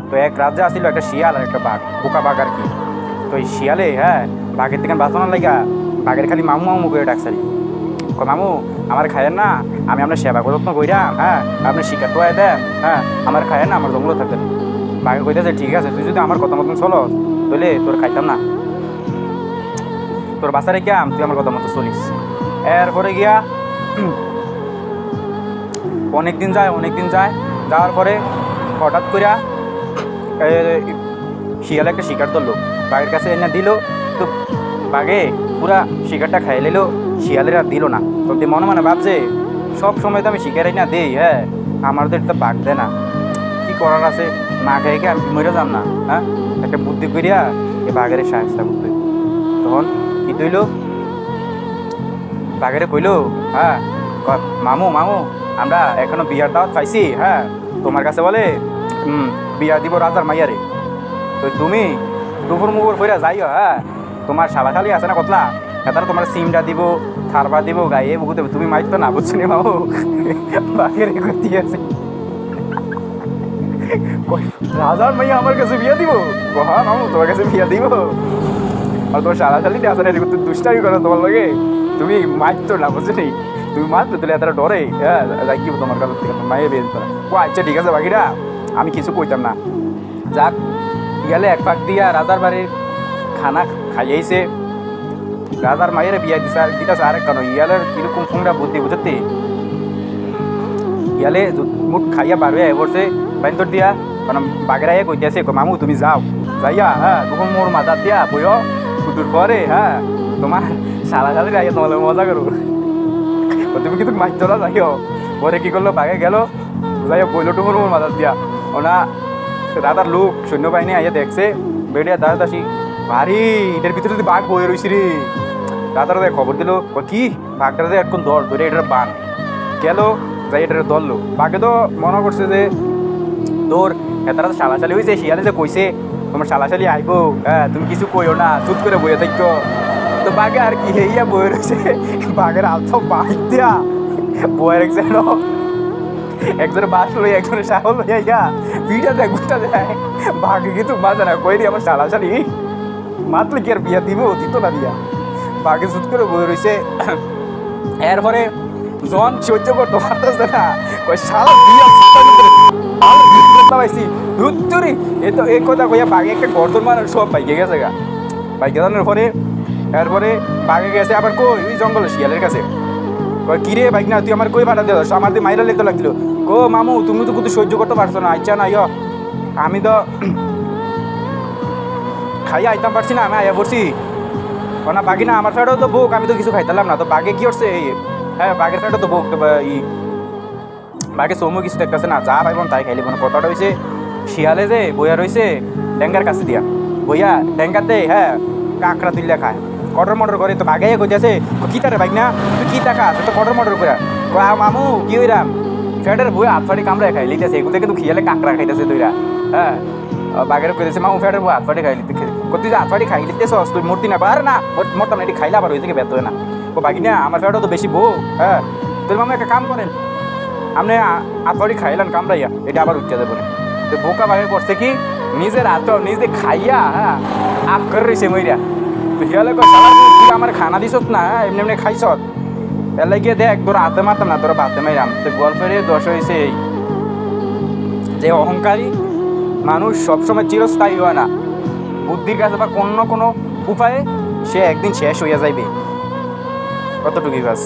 তো এক রাজ্যে আসছিল একটা শিয়াল আর একটা বাঘ, বোকা বাঘ আর কি। তো এই শিয়ালে বাঘের থেকে বাঁচানোর লাগা বাঘের খালি মামু মামু করে ডাকসারি। মামু আমার খায়েন না, আমি আপনার সেবা যত্ন কইরাম, আপনি শিকার তো দেন, আমার খায়েন না, আমার জঙ্গল থাকতেন। বাঘে কইতেছে ঠিক আছে, তুই যদি আমার কথা মতন চলো তাহলে তোর খাইতাম না, তোর বাসারে গিয়া তুই আমার কথা মতো চলিস। এরপরে গিয়া অনেক দিন যায়, যাওয়ার পরে হঠাৎ করিয়া শিয়ালে একটা শিকার ধরলো, বাঘের কাছে এনে দিল। তো বাঘে পুরা শিকারটা খাই নিল, শিয়ালের আর দিল না। তো মনে মনে ভাবছে সব সময় তো আমি শিকারাই না দেই, আমাদের তো বাঘ দেয় না, কী করার আছে, না খাইকে আমি মরে যাম না, একটা বুদ্ধি করিয়া এই বাঘের সাহায্য করতে। তখন কি তৈল, বাঘেরে কইল মামু মামু আমরা এখনো বিয়ার দাওয়াত পাইছি, তোমার কাছে বলে বিয়া দিব রাজার মাইয়ারে। তো তুমি দুপুর মুপুর কইরা যাইও, তোমার শালাখালি আছে না কতলা, এতারা তোমার সিমটা দিব, থারবা দিব, গায়ে বুকু দেবো, তুমি মাইতো না, বুঝছো নি মামু। বাঘেরে করতে আছে রাজার মাইয়া আমার কাছে বিয়া দিব, হ্যাঁ মামু তোমার কাছে বিয়া দিব, আর তোমার শালাখালি আছে না দুষ্টামি করো তোমার লগে, তুমি মারতো না, বুঝছো নি, তুমি মারতো তাহলে এতটা ডরে, যাই কি তোমার কাছে থেকে মাইয়ে বিয়ে দিত না। ও আচ্ছা ঠিক আছে বাকিরা, আমি কিছু কইতাম না। যাক ইয়ালে এক ফাঁক দিয়া রাজার বাড়ির খানা খাইয়েছে, রাজার মায়ের বিয়া দিতেছে আরেক কারণ, ইয়ালের কিরকম ফুংরা বুদ্ধি বুঝতে, ইয়ালে মুঠ খাইয়া বাড়বে বসে বাইন্তর দিয়া, কারণ বাগেরা কইতেছে মামু তুমি যাও, যাইয়া তখন মোর মাথা দিয়া বইও কুতুর পরে, তোমার সারা সালি যাইয়া তোমার মজা করো, তুমি কিন্তু মাইতো না যাইও। পরে কি করলো, বাঘে গেল যাইয়া বইলো টুকুর মোর মাথা দিয়া, ওনা রাজার লোক সৈন্যবাহিনী আইয়া দেখছে বেড়িয়া দাসি ভারী, এটার ভিতরে যদি বাঘ বয়ে রয়েছি রে। রাজারা খবর দিল, কি বাঘটা এখন দর ধরে এটার বান গেল, যাই এটার ধরলো। বাঘে তো মনে করছে যে তোর এতারা তো শালাশালি হয়েছে, শিয়ালে যে কইছে তোমার শালাশালি আইবো, তুমি কিছু কইও না, চুপ করে বইয়ে থাকো। তো বাঘে আর কি হেইয়া বয়ে রয়েছে, বাঘের আলতো বাঘ দিয়া বয়ে রেখেছে, একজনে বাস লই একজনে শাহল লইয়া পিঠা দেয় গুটা দেয়, বাঘে কিন্তু বাজে না, কই রে আমার শালাশালি মাতলে কি আর বিয়া দিব, দিত না বিয়া। বাঘে চুপ করে বয়ে রয়েছে। এরপরে জন সহ্য করতে পারতেছে না, কই শালা বিয়া পাইছি ধুত্তুরি, এ তো এই কথা কইয়া বাঘে একটা গর্দন মানুষ সব বাইকে গেছে গা। বাইকে জানার পরে এরপরে বাঘে গেছে আবার কই ওই জঙ্গলে শিয়ালের কাছে, কই কিরে বাইক না তুই আমার কই পাঠা দিল, আমার দিয়ে মাইরা লেতে লাগছিল। কো মামু তুমি তো কিন্তু সহ্য করতে পারছো না, আচ্ছা না ইয় আমি তো খাইয়া আইতাম পারছি না, আমি আইয়া পড়ছি না বাঘি না, আমার ফেটাও তো বুক, আমি তো কিছু খাইতাম না। তো বাঘে কি করছে, বাঘের ফেটাও তো বুক, বাঘে চমু কিছু দেখতেছে না, যা পাইব তাই খাইলি। মানে কথাটা হয়েছে শিয়ালে যে বইয়া রয়েছে ডেঙ্গার কাছে দিয়া, বইয়া ডেঙ্গাতে কাঁকড়া তুললে খায়, কটর মটর করে। তো বাঘে কইতেছে কি তারে বাইক না তুই কি টাকা তো কটর মটর করে, মামু কি হইরাম ফ্যাটের বই হাতফাটি কামড়ায় খাই লিতেছে, এগুলো কিন্তু খিয়ালে কাঁকড়া খাইতেছে দুইরা। বাঘের কইতেছে মামু ফ্যাটের বই হাতফাটি খাই লিতে, তুই যে হাতফাটি খাই লিতেছ তুই মূর্তি না পারে না, মরতাম না, এটি খাইলে আবার ওই থেকে ব্যর্থ হয় না। ও বাকি না আমার ফ্যাটও তো বেশি বউ, তোর মামু একটা কাম করেন, আপনি হাতফাটি খাইলেন কামড়াইয়া, এটা আবার উঠতে যাবো না। তো বোকা বাঘে করছে কি নিজের হাত নিজে খাইয়া আপ করে রয়েছে মইরা। তো হিয়ালে তুই আমার খানা দিস না, এমনি এমনি খাইছ, এর লাগিয়ে দেখ তোর হাতে মারতাম না, তোর ভাতে মাইরাম। তো গল্পের দোষ হয়েছে এই যে অহংকারী মানুষ সবসময় চিরস্থায়ী হয় না, বুদ্ধির কাছে বা কোনো উপায়ে সে একদিন শেষ হইয়া যাইবে, কতটুকুই বাস।